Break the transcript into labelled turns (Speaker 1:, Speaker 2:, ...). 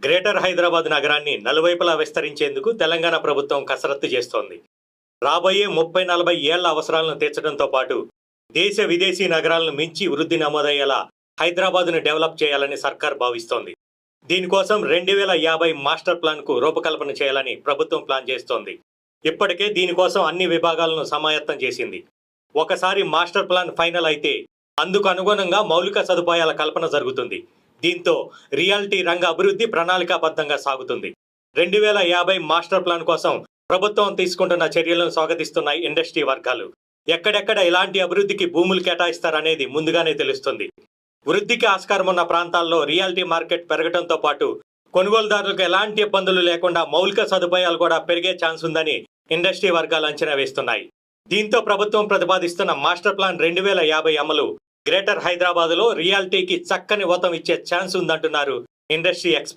Speaker 1: Greater Hyderabad నగరాన్ని నలువైపులా విస్తరించేందుకు తెలంగాణ ప్రభుత్వం కసరత్తు చేస్తోంది. రాబోయే 30-40 ఏళ్ల అవసరాలను తీర్చడంతో పాటు దేశ విదేశీ నగరాలను మించి వృద్ధి నమోదయ్యేలా హైదరాబాద్ను డెవలప్ చేయాలని సర్కార్ భావిస్తోంది. దీనికోసం 2050 మాస్టర్ ప్లాన్కు రూపకల్పన చేయాలని ప్రభుత్వం ప్లాన్ చేస్తోంది. ఇప్పటికే దీనికోసం అన్ని విభాగాలను సమాయత్తం చేసింది. ఒకసారి మాస్టర్ ప్లాన్ ఫైనల్ అయితే అందుకు అనుగుణంగా మౌలిక సదుపాయాల కల్పన జరుగుతుంది. దీంతో రియాలిటీ రంగ అభివృద్ధి ప్రణాళికాబద్ధంగా సాగుతుంది. 2050 మాస్టర్ ప్లాన్ కోసం ప్రభుత్వం తీసుకుంటున్న చర్యలను స్వాగతిస్తున్నాయి ఇండస్ట్రీ వర్గాలు. ఎక్కడెక్కడ ఎలాంటి అభివృద్ధికి భూములు కేటాయిస్తారనేది ముందుగానే తెలుస్తుంది. వృద్ధికి ఆస్కారం ఉన్న ప్రాంతాల్లో రియాలిటీ మార్కెట్ పెరగడంతో పాటు కొనుగోలుదారులకు ఎలాంటి ఇబ్బందులు లేకుండా మౌలిక సదుపాయాలు కూడా పెరిగే ఛాన్స్ ఉందని ఇండస్ట్రీ వర్గాలు అంచనా వేస్తున్నాయి. దీంతో ప్రభుత్వం ప్రతిపాదిస్తున్న మాస్టర్ ప్లాన్ 2050 అమలు గ్రేటర్ హైదరాబాద్లో రియాలిటీకి చక్కని ఊతం ఇచ్చే ఛాన్స్ ఉందంటున్నారు ఇండస్ట్రీ ఎక్స్పర్ట్.